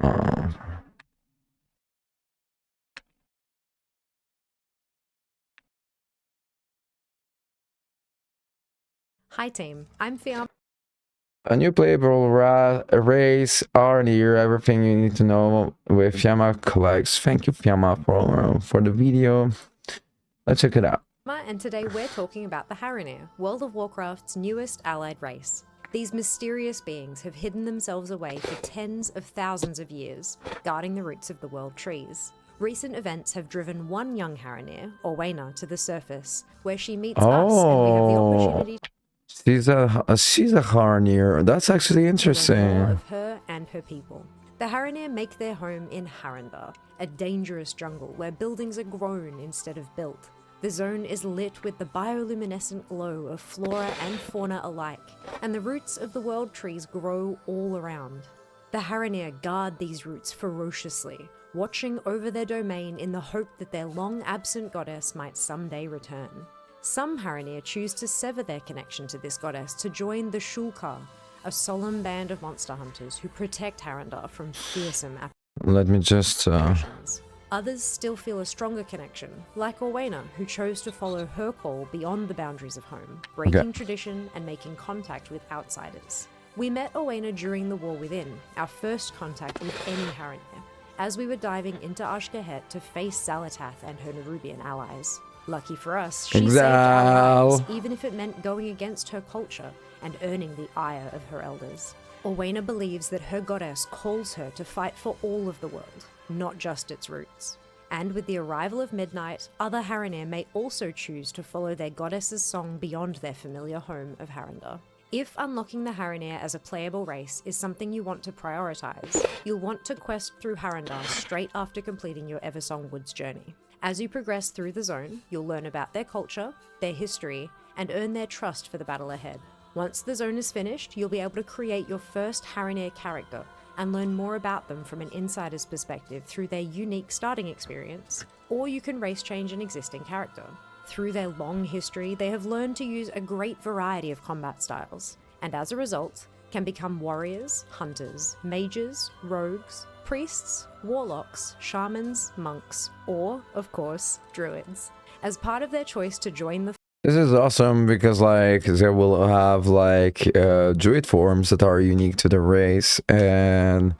Uh, Hi team, I'm Fiamma. a new playable race Haranir, everything you need to know with Fiamma collects. Thank you, Fiamma, for the video. Let's check it out. And today we're talking about the Haranir, World of Warcraft's newest allied race. These mysterious beings have hidden themselves away for tens of thousands of years, guarding the roots of the world trees. Recent events have driven one young Haranir, Orwena, to the surface, where she meets us and we have the opportunity She's a Haranir. That's actually interesting. to learn more of her and her people. The Haranir make their home in Harandar, a dangerous jungle where buildings are grown instead of built. The zone is lit with the bioluminescent glow of flora and fauna alike, and the roots of the world trees grow all around. The Haranir guard these roots ferociously, watching over their domain in the hope that their long-absent goddess might someday return. Some Haranir choose to sever their connection to this goddess to join the Shulkar, a solemn band of monster hunters who protect Harandar from fearsome Let me just... apparitions. Others still feel a stronger connection, like Orwena, who chose to follow her call beyond the boundaries of home, breaking tradition and making contact with outsiders. We met Orwena during the War Within, our first contact with any Haranir, as we were diving into Ashkahet to face Xal'atath and her Nerubian allies. Lucky for us, she saved our lives, even if it meant going against her culture and earning the ire of her elders. Orwena believes that her goddess calls her to fight for all of the world, not just its roots. And with the arrival of midnight, other Haranir may also choose to follow their goddess's song beyond their familiar home of Harandar. If unlocking the Haranir as a playable race is something you want to prioritize, you'll want to quest through Harandar straight after completing your Eversong Woods journey. As you progress through the zone, you'll learn about their culture, their history, and earn their trust for the battle ahead. Once the zone is finished, you'll be able to create your first Haranir character and learn more about them from an insider's perspective through their unique starting experience, or you can race change an existing character. Through their long history, they have learned to use a great variety of combat styles, and as a result, can become warriors, hunters, mages, rogues, priests, warlocks, shamans, monks, or, of course, druids. As part of their choice to join the This is awesome because like they will have like druid forms that are unique to the race, and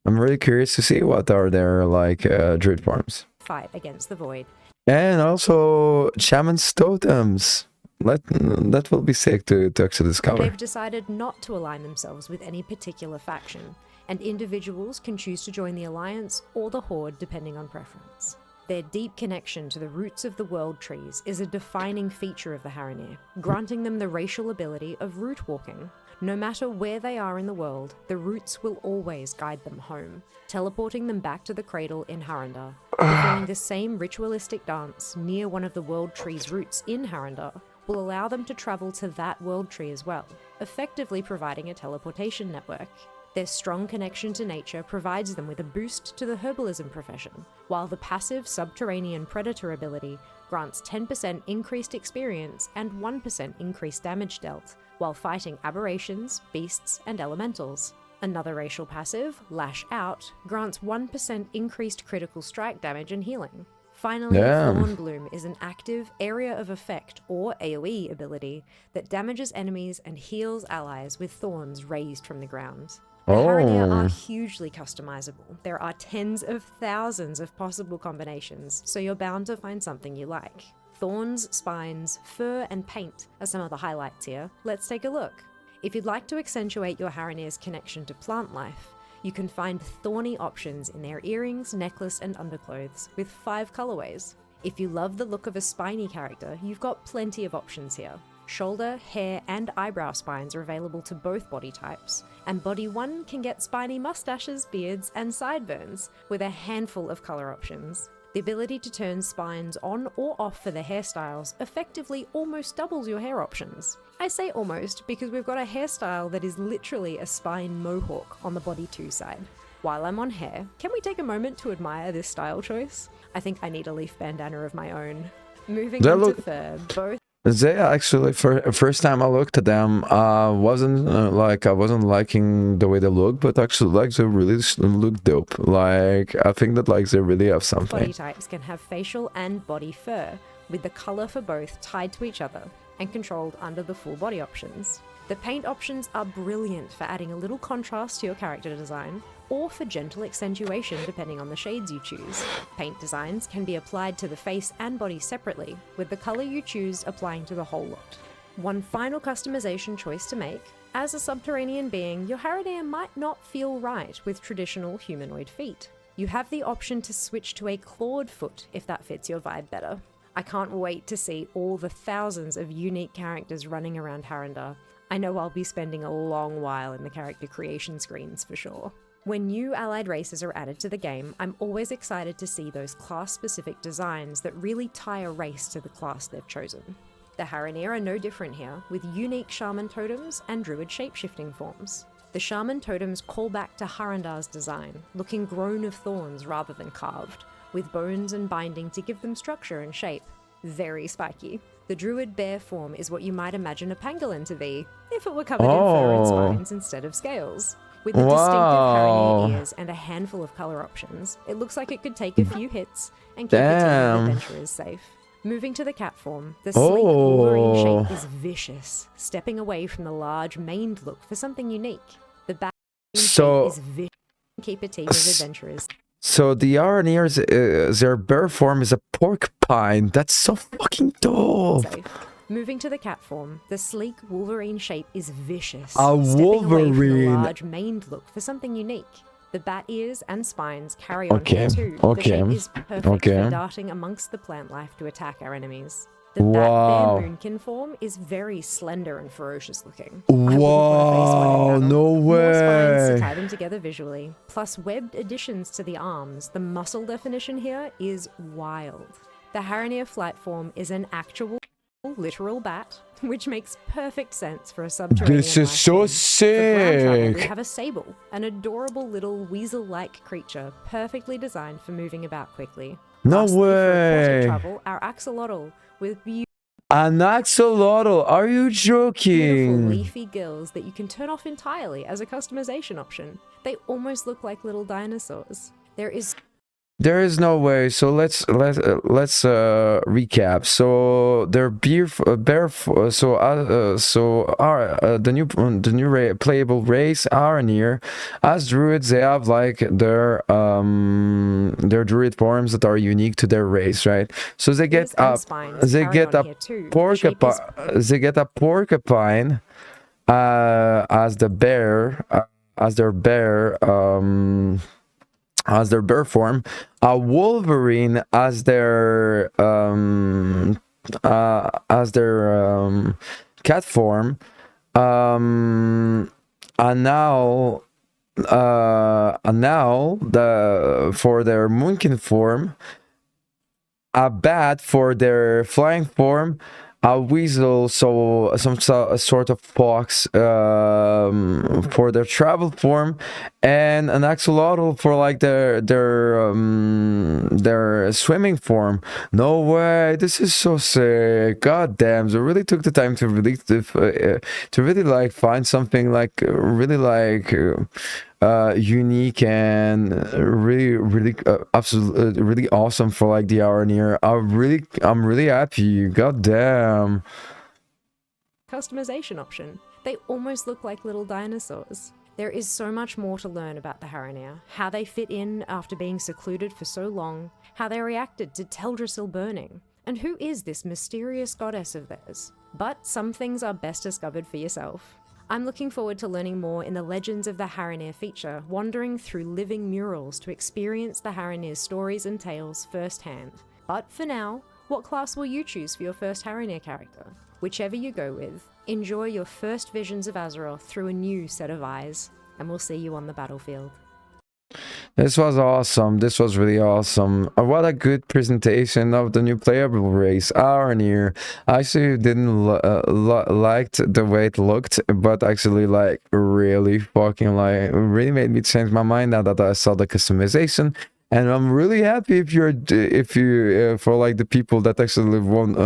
I'm really curious to see what are their like druid forms. Fight against the void. And also shaman's totems. That will be sick to actually discover. They've decided not to align themselves with any particular faction, and individuals can choose to join the Alliance or the Horde depending on preference. Their deep connection to the roots of the world trees is a defining feature of the Haranir, granting them the racial ability of root walking. No matter where they are in the world, the roots will always guide them home, teleporting them back to the cradle in Harandar. Performing the same ritualistic dance near one of the world tree's roots in Harandar will allow them to travel to that world tree as well, effectively providing a teleportation network. Their strong connection to nature provides them with a boost to the herbalism profession, while the passive subterranean predator ability grants 10% increased experience and 1% increased damage dealt, while fighting aberrations, beasts, and elementals. Another racial passive, Lash Out, grants 1% increased critical strike damage and healing. Finally, Thornbloom is an active Area of Effect, or AoE, ability that damages enemies and heals allies with thorns raised from the ground. The Haranir are hugely customizable. There are tens of thousands of possible combinations, so you're bound to find something you like. Thorns, spines, fur, and paint are some of the highlights here. Let's take a look. If you'd like to accentuate your Haranir's connection to plant life, you can find thorny options in their earrings, necklace, and underclothes, with 5 colorways. If you love the look of a spiny character, you've got plenty of options here. Shoulder, hair, and eyebrow spines are available to both body types, and Body 1 can get spiny mustaches, beards, and sideburns, with a handful of color options. The ability to turn spines on or off for the hairstyles effectively almost doubles your hair options. I say almost because we've got a hairstyle that is literally a spine mohawk on the Body 2 side. While I'm on hair, can we take a moment to admire this style choice? I think I need a leaf bandana of my own. Moving on to fur, both They actually, for first time I looked at them, wasn't I wasn't liking the way they look, but actually like they really look dope. Like I think that like they really have something. Body types can have facial and body fur, with the color for both tied to each other and controlled under the full body options. The paint options are brilliant for adding a little contrast to your character design, or for gentle accentuation depending on the shades you choose. Paint designs can be applied to the face and body separately, with the color you choose applying to the whole lot. One final customization choice to make: as a subterranean being, your Haranir might not feel right with traditional humanoid feet. You have the option to switch to a clawed foot if that fits your vibe better. I can't wait to see all the thousands of unique characters running around Haranir. I know I'll be spending a long while in the character creation screens for sure. When new allied races are added to the game, I'm always excited to see those class-specific designs that really tie a race to the class they've chosen. The Haranir are no different here, with unique shaman totems and druid shapeshifting forms. The shaman totems call back to Harandar's design, looking grown of thorns rather than carved, with bones and binding to give them structure and shape. Very spiky. The druid bear form is what you might imagine a pangolin to be, if it were covered in fur and spines instead of scales. With the distinctive Haranir ears and a handful of color options, it looks like it could take a few hits and keep its young adventurers safe. Moving to the cat form, the sleek Wolverine shape is vicious, stepping away from the large maned look for something unique. The bat shape is vicious, keep a team of adventurers. So the Haranir's their bear form is a porcupine. That's so fucking dope. Moving to the cat form, the sleek Wolverine shape is vicious. A Wolverine. Away from the large maned look for something unique. The bat ears and spines carry on here too. The shape is perfect for darting amongst the plant life to attack our enemies. The bat bear moonkin form is very slender and ferocious looking. Wow, no way. More spines to tie them together visually, plus webbed additions to the arms. The muscle definition here is wild. The Haranir flight form is an actual literal bat, which makes perfect sense for a subterranean. This is so sick. For ground travel, we have a sable, an adorable little weasel-like creature, perfectly designed for moving about quickly. No Lastly, way. For aquatic travel, our axolotl with an axolotl? Are you joking? beautiful leafy gills that you can turn off entirely as a customization option. They almost look like little dinosaurs. There is no way. So let's recap. So their the new playable race Haranir. As druids, they have like their druid forms that are unique to their race, right? So they get a porcupine as the bear as their bear form, a wolverine as their cat form, and now for their moonkin form, a bat for their flying form, a weasel, so a sort of fox for their travel form, and an axolotl for like their swimming form. No way, this is so sick. God damn, they really took the time to really like find something like really like unique and really absolutely really awesome for like the Haranir. I'm really happy. God damn. Customization option. They almost look like little dinosaurs. There is so much more to learn about the Haranir, how they fit in after being secluded for so long, how they reacted to Teldrassil burning, and who is this mysterious goddess of theirs. But some things are best discovered for yourself. I'm looking forward to learning more in the Legends of the Haranir feature, wandering through living murals to experience the Haranir's stories and tales firsthand. But for now, what class will you choose for your first Haranir character? Whichever you go with, enjoy your first visions of Azeroth through a new set of eyes, and we'll see you on the battlefield. This was awesome. This was really awesome. What a good presentation of the new playable race, Haranir. I actually didn't liked the way it looked, but actually like really fucking like really made me change my mind now that I saw the customization. And I'm really happy if if you for like the people that actually won't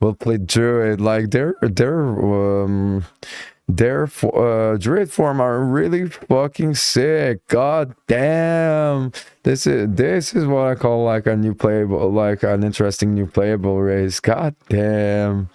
will play druid, like their druid form are really fucking sick. God damn, this is what I call like a new playable, like an interesting new playable race. God damn.